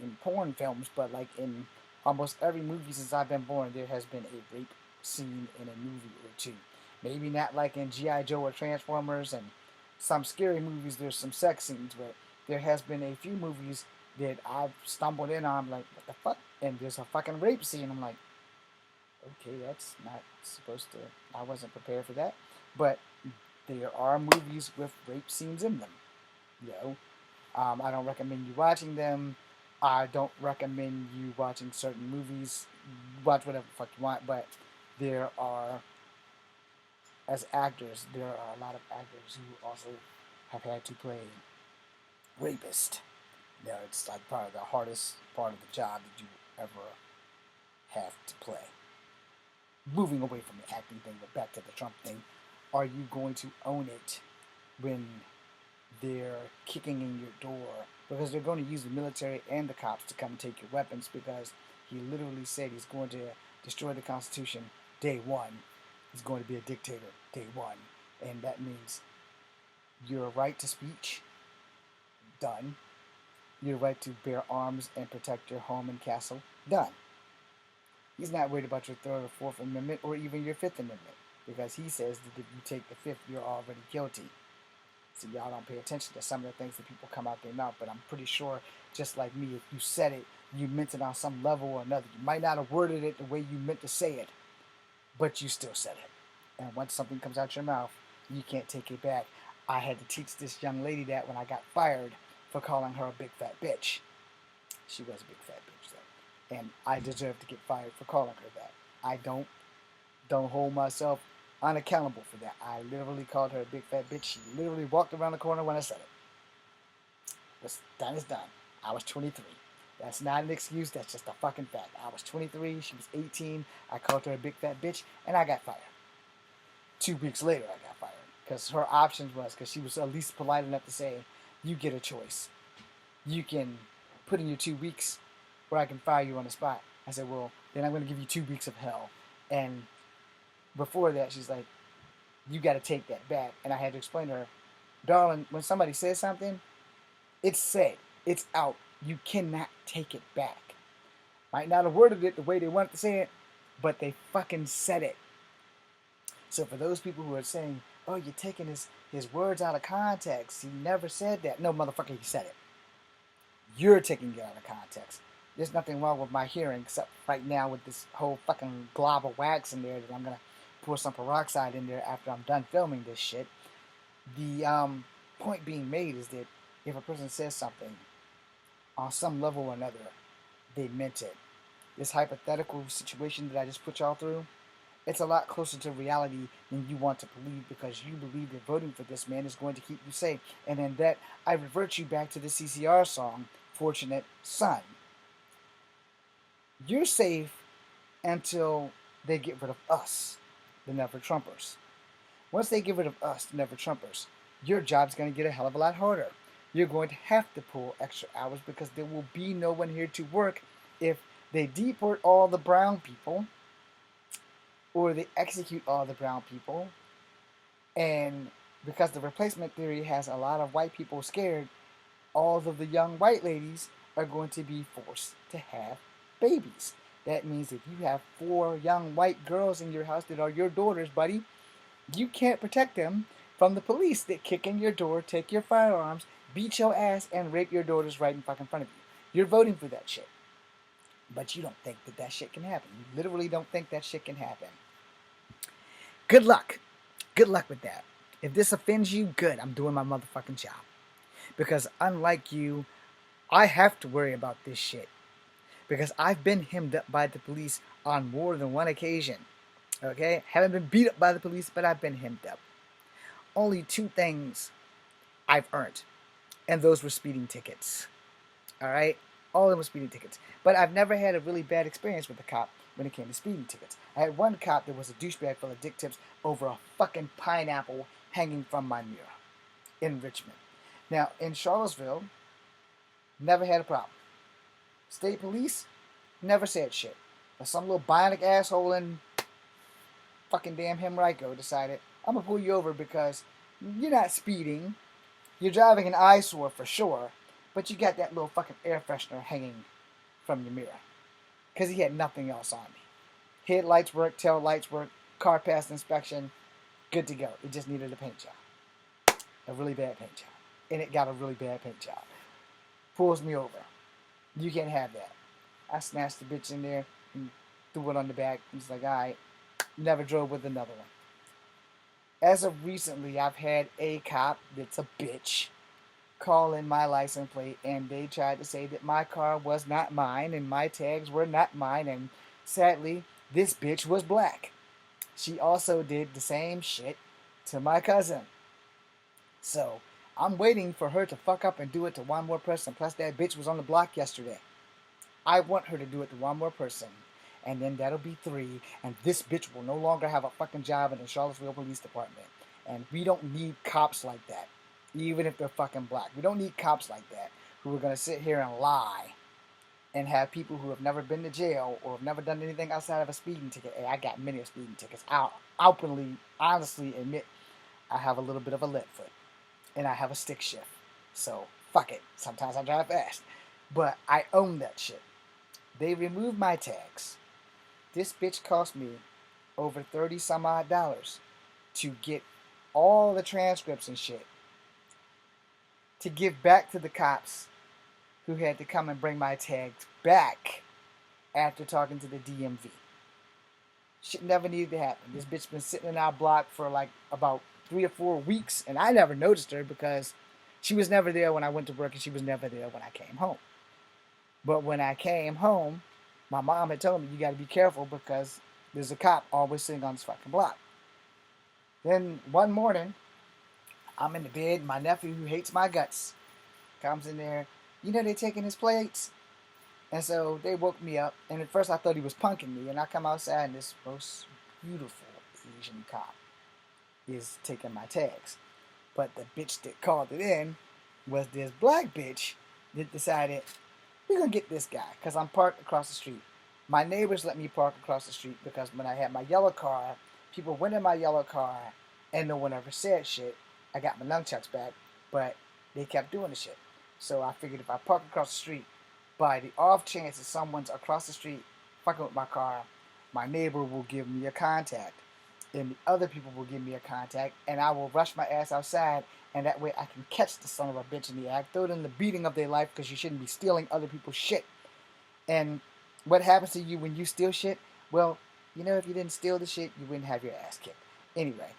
Speaker 1: in porn films, but like in almost every movie since I've been born, there has been a rape scene in a movie or two. Maybe not like in G.I. Joe or Transformers, and some scary movies there's some sex scenes, but there has been a few movies that I've stumbled in on, like, what the fuck? And there's a fucking rape scene. I'm like, okay, that's not supposed to, I wasn't prepared for that. But there are movies with rape scenes in them. You know, I don't recommend you watching them. I don't recommend you watching certain movies. Watch whatever the fuck you want, but there are, as actors, there are a lot of actors who also have had to play rapist. You know, it's like part of the hardest part of the job that you ever have to play. Moving away from the acting thing, but back to the Trump thing. Are you going to own it when they're kicking in your door? Because they're going to use the military and the cops to come take your weapons, because he literally said he's going to destroy the Constitution day one. He's going to be a dictator day one. And that means your right to speech, done. Your right to bear arms and protect your home and castle, done. He's not worried about your Third or Fourth Amendment or even your Fifth Amendment, because he says that if you take the Fifth, you're already guilty. So y'all don't pay attention to some of the things that people come out their mouth, but I'm pretty sure, just like me, if you said it, you meant it on some level or another. You might not have worded it the way you meant to say it, but you still said it. And once something comes out your mouth, you can't take it back. I had to teach this young lady that when I got fired for calling her a big fat bitch. She was a big fat bitch, though. And I deserve to get fired for calling her that. I don't hold myself unaccountable for that. I literally called her a big fat bitch. She literally walked around the corner when I said it. What's done is done. I was 23. That's not an excuse. That's just a fucking fact. I was 23. She was 18. I called her a big fat bitch, and I got fired. 2 weeks later, I got fired because her options was, because she was at least polite enough to say, "You get a choice. You can put in your 2 weeks, or I can fire you on the spot." I said, "Well, then I'm going to give you 2 weeks of hell." And before that, she's like, "You got to take that back." And I had to explain to her, "Darling, when somebody says something, it's said. It's out. You cannot take it back. Might not have worded it the way they wanted to say it, but they fucking said it." So for those people who are saying, "Oh, you're taking his words out of context. He never said that." No, motherfucker, he said it. You're taking it out of context. There's nothing wrong with my hearing, except right now with this whole fucking glob of wax in there that I'm going to pour some peroxide in there after I'm done filming this shit. The point being made is that if a person says something on some level or another, they meant it. This hypothetical situation that I just put y'all through, it's a lot closer to reality than you want to believe, because you believe that voting for this man is going to keep you safe. And in that, I revert you back to the CCR song, Fortunate Son. You're safe until they get rid of us, the Never Trumpers. Once they get rid of us, the Never Trumpers, your job's going to get a hell of a lot harder. You're going to have to pull extra hours because there will be no one here to work if they deport all the brown people or they execute all the brown people. And because the replacement theory has a lot of white people scared, all of the young white ladies are going to be forced to have babies. That means if you have 4 young white girls in your house that are your daughters, buddy, you can't protect them from the police that kick in your door, take your firearms, beat your ass, and rape your daughters right in fucking front of you. You're voting for that shit. But you don't think that that shit can happen. You literally don't think that shit can happen. Good luck. Good luck with that. If this offends you, good. I'm doing my motherfucking job. Because unlike you, I have to worry about this shit. Because I've been hemmed up by the police on more than one occasion. Okay? Haven't been beat up by the police, but I've been hemmed up. Only 2 things I've earned. And those were speeding tickets. Alright? All of them were speeding tickets. But I've never had a really bad experience with a cop when it came to speeding tickets. I had one cop that was a douchebag full of dick tips over a fucking pineapple hanging from my mirror in Richmond. Now, in Charlottesville, never had a problem. State police, never said shit. But some little bionic asshole in fucking damn Henrico decided, I'm gonna pull you over because you're not speeding. You're driving an eyesore for sure, but you got that little fucking air freshener hanging from your mirror. Because he had nothing else on me. Headlights work, tail lights work, car passed inspection, good to go. It just needed a paint job. A really bad paint job. And it got a really bad paint job. Pulls me over. You can't have that. I snatched the bitch in there and threw it on the back. He's like, alright. Never drove with another one. As of recently, I've had a cop that's a bitch call in my license plate, and they tried to say that my car was not mine and my tags were not mine, and sadly, this bitch was black. She also did the same shit to my cousin. So, I'm waiting for her to fuck up and do it to one more person. Plus, that bitch was on the block yesterday. I want her to do it to one more person. And then that'll be 3. And this bitch will no longer have a fucking job in the Charlottesville Police Department. And we don't need cops like that. Even if they're fucking black. We don't need cops like that who are going to sit here and lie and have people who have never been to jail or have never done anything outside of a speeding ticket. Hey, I got many speeding tickets. I'll openly, honestly admit I have a little bit of a lead foot. And I have a stick shift. So, fuck it. Sometimes I drive fast. But I own that shit. They removed my tags. This bitch cost me over $30 some odd to get all the transcripts and shit to give back to the cops who had to come and bring my tags back after talking to the DMV. Shit never needed to happen. This bitch been sitting in our block for like about 3 or 4 weeks, and I never noticed her because she was never there when I went to work and she was never there when I came home. But when I came home, my mom had told me, you got to be careful because there's a cop always sitting on this fucking block. Then one morning, I'm in the bed. My nephew, who hates my guts, comes in there. You know, they're taking his plates. And so they woke me up. And at first I thought he was punking me. And I come outside and this most beautiful Asian cop is taking my tags. But the bitch that called it in was this black bitch that decided, we're going to get this guy because I'm parked across the street. My neighbors let me park across the street because when I had my yellow car, people went in my yellow car and no one ever said shit. I got my nunchucks back, but they kept doing the shit. So I figured if I park across the street, by the off chance that someone's across the street fucking with my car, my neighbor will give me a contact. And the other people will give me a contact, and I will rush my ass outside, and that way I can catch the son of a bitch in the act, throw them the beating of their life because you shouldn't be stealing other people's shit. And what happens to you when you steal shit? Well, you know, if you didn't steal the shit, you wouldn't have your ass kicked. Anyway,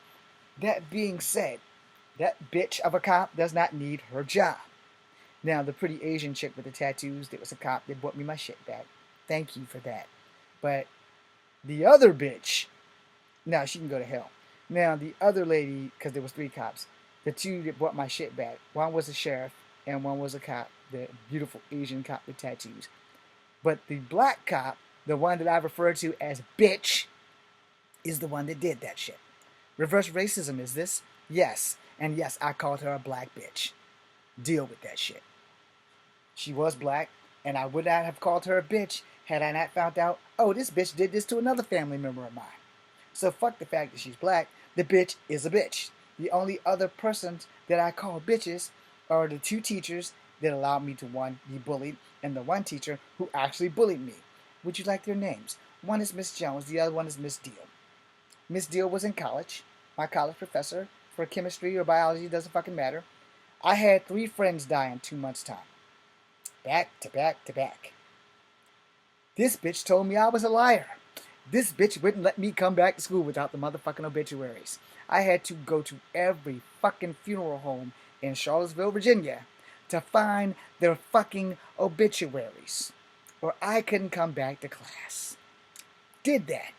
Speaker 1: that being said, that bitch of a cop does not need her job. Now, the pretty Asian chick with the tattoos that was a cop that brought me my shit back. Thank you for that. But the other bitch, now she can go to hell. Now, the other lady, because there was 3 cops, the 2 that brought my shit back, one was a sheriff and one was a cop, the beautiful Asian cop with tattoos. But the black cop, the one that I refer to as bitch, is the one that did that shit. Reverse racism is this? Yes. And yes, I called her a black bitch. Deal with that shit. She was black, and I would not have called her a bitch had I not found out, oh, this bitch did this to another family member of mine. So fuck the fact that she's black. The bitch is a bitch. The only other persons that I call bitches are the 2 teachers that allowed me to, 1, be bullied, and the 1 teacher who actually bullied me. Would you like their names? One is Miss Jones, the other one is Miss Deal. Miss Deal was in college, my college professor, for chemistry or biology, doesn't fucking matter. I had 3 friends die in 2 months' time. Back to back to back. This bitch told me I was a liar. This bitch wouldn't let me come back to school without the motherfucking obituaries. I had to go to every fucking funeral home in Charlottesville, Virginia to find their fucking obituaries, or I couldn't come back to class. Did that.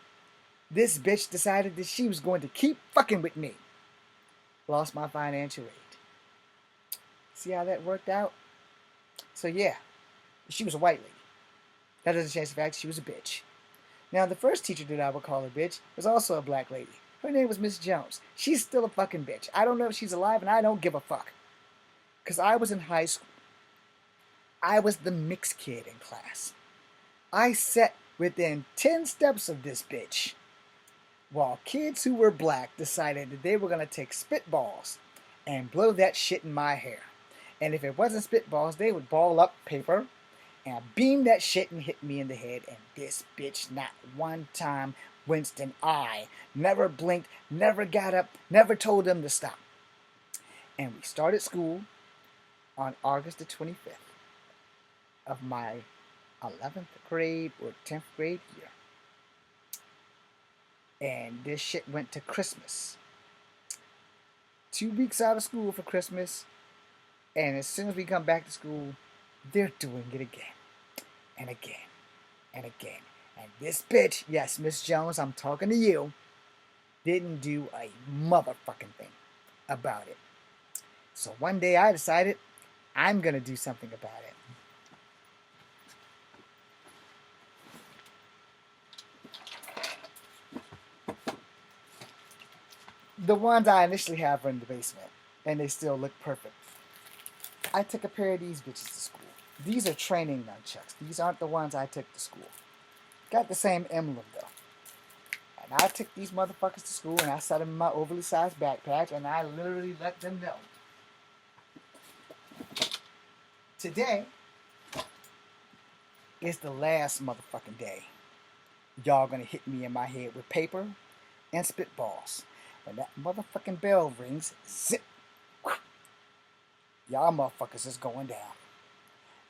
Speaker 1: This bitch decided that she was going to keep fucking with me. Lost my financial aid. See how that worked out? So yeah, she was a white lady. That doesn't change the fact she was a bitch. Now, the first teacher that I would call a bitch was also a black lady. Her name was Miss Jones. She's still a fucking bitch. I don't know if she's alive, and I don't give a fuck. Because I was in high school. I was the mixed kid in class. I sat within 10 steps of this bitch, while kids who were black decided that they were going to take spitballs and blow that shit in my hair. And if it wasn't spitballs, they would ball up paper and beam that shit and hit me in the head. And this bitch not one time winced an eye, never blinked, never got up, never told them to stop. And we started school on August the 25th of my 11th grade or 10th grade year. And this shit went to Christmas. 2 weeks out of school for Christmas. And as soon as we come back to school, they're doing it again. And again. And again. And this bitch, yes, Miss Jones, I'm talking to you, didn't do a motherfucking thing about it. So one day I decided I'm going to do something about it. The ones I initially have are in the basement, and they still look perfect. I took a pair of these bitches to school. These are training nunchucks. These aren't the ones I took to school. Got the same emblem, though. And I took these motherfuckers to school, and I set them in my overly sized backpack, and I literally let them know. Today is the last motherfucking day y'all gonna hit me in my head with paper and spitballs. When that motherfucking bell rings, zip, y'all motherfuckers is going down.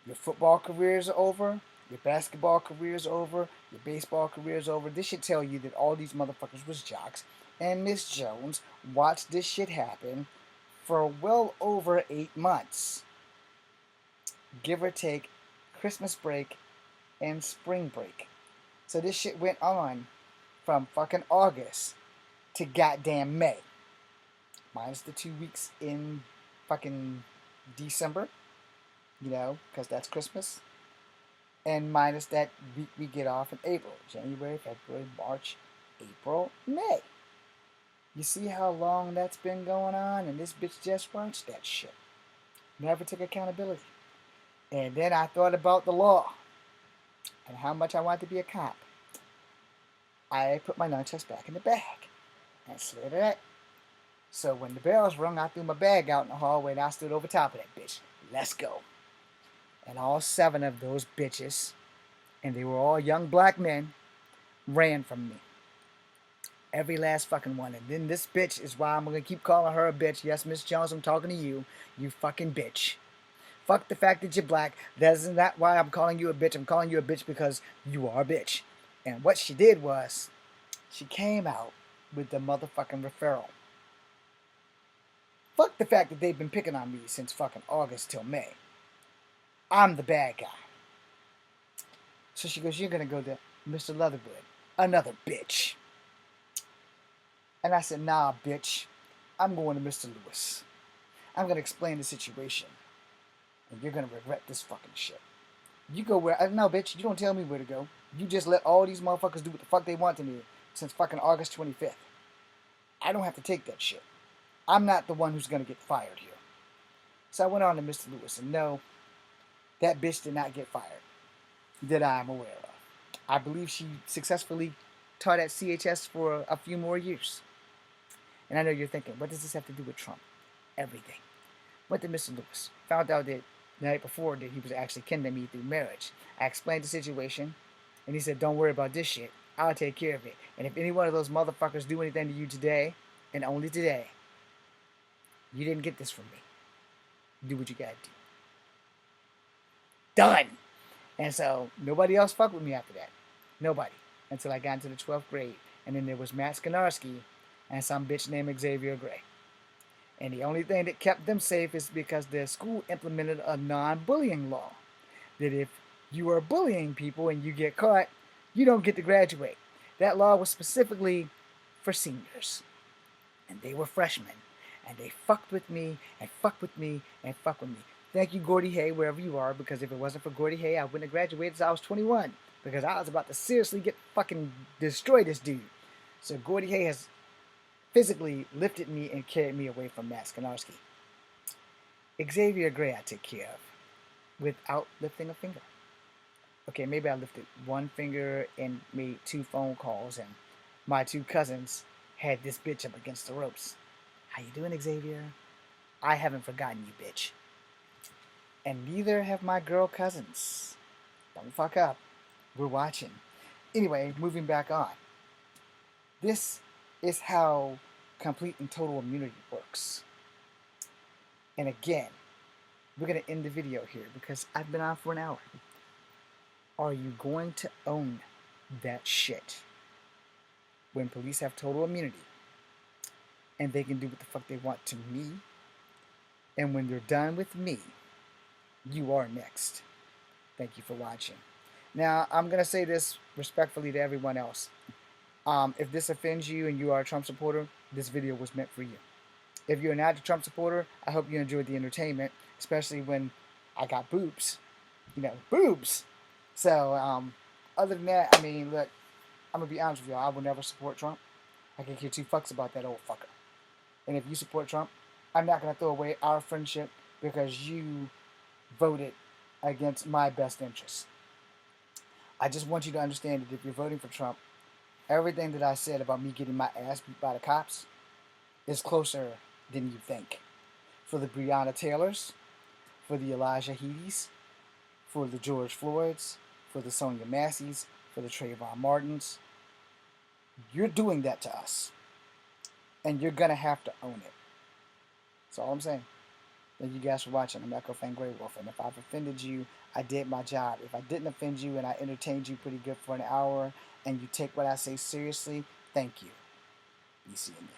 Speaker 1: Your football careers are over. Your basketball career's over. Your baseball career's over. This should tell you that all these motherfuckers was jocks. And Miss Jones watched this shit happen for well over 8 months. Give or take Christmas break and spring break. So this shit went on from fucking August to goddamn May. Minus the 2 weeks in fucking December. You know, because that's Christmas. And minus that week we get off in April. January, February, March, April, May. You see how long that's been going on? And this bitch just watched that shit. Never took accountability. And then I thought about the law. And how much I wanted to be a cop. I put my nunchucks back in the bag. And slid it. So when the bells rung, I threw my bag out in the hallway and I stood over top of that bitch. Let's go. And all 7 of those bitches, and they were all young black men, ran from me. Every last fucking one. And then this bitch is why I'm going to keep calling her a bitch. Yes, Miss Jones, I'm talking to you. You fucking bitch. Fuck the fact that you're black. That's not why I'm calling you a bitch. I'm calling you a bitch because you are a bitch. And what she did was, she came out with the motherfucking referral. Fuck the fact that they've been picking on me since fucking August till May. I'm the bad guy. So she goes, you're going to go to Mr. Leatherwood. Another bitch. And I said, nah, bitch. I'm going to Mr. Lewis. I'm going to explain the situation. And you're going to regret this fucking shit. You go where... No, bitch. You don't tell me where to go. You just let all these motherfuckers do what the fuck they want to me since fucking August 25th. I don't have to take that shit. I'm not the one who's going to get fired here. So I went on to Mr. Lewis. And no, that bitch did not get fired. That I'm aware of. I believe she successfully taught at CHS for a few more years. And I know you're thinking, what does this have to do with Trump? Everything. Went to Mr. Lewis. Found out that the night before that he was actually kin to me through marriage. I explained the situation. And he said, don't worry about this shit. I'll take care of it. And if any one of those motherfuckers do anything to you today, and only today, you didn't get this from me. Do what you gotta do. Done! And so, nobody else fucked with me after that. Nobody. until I got into the 12th grade. And then there was Matt Skanarski and some bitch named Xavier Gray. And the only thing that kept them safe is because their school implemented a non-bullying law. That if you are bullying people and you get caught, you don't get to graduate. That law was specifically for seniors. And they were freshmen. And they fucked with me, and fucked with me, and fucked with me. Thank you, Gordy Hay, wherever you are, because if it wasn't for Gordy Hay, I wouldn't have graduated until I was 21. Because I was about to seriously get fucking destroy this dude. So Gordy Hay has physically lifted me and carried me away from Matt Skanarski. Xavier Gray I took care of without lifting a finger. Okay, maybe I lifted one finger and made 2 phone calls, and my 2 cousins had this bitch up against the ropes. How you doing, Xavier? I haven't forgotten you, bitch. And neither have my girl cousins. Don't fuck up. We're watching. Anyway, moving back on. This is how complete and total immunity works. And again, we're going to end the video here because I've been on for an hour. Are you going to own that shit when police have total immunity and they can do what the fuck they want to me, and when they're done with me, you are next? Thank you for watching. Now, I'm going to say this respectfully to everyone else. If this offends you and you are a Trump supporter, this video was meant for you. If you're not a Trump supporter, I hope you enjoyed the entertainment, especially when I got boobs. You know, boobs! So, other than that, I mean, look, I'm going to be honest with y'all. I will never support Trump. I can care 2 fucks about that old fucker. And if you support Trump, I'm not going to throw away our friendship because you voted against my best interests. I just want you to understand that if you're voting for Trump, everything that I said about me getting my ass beat by the cops is closer than you think. For the Breonna Taylors, for the Elijah Heedies, for the George Floyds, for the Sonia Masseys, for the Trayvon Martins, you're doing that to us. And you're going to have to own it. That's all I'm saying. Thank you guys for watching. I'm Echo Fan Grey Wolf. And if I've offended you, I did my job. If I didn't offend you and I entertained you pretty good for an hour and you take what I say seriously, thank you. Be seeing you.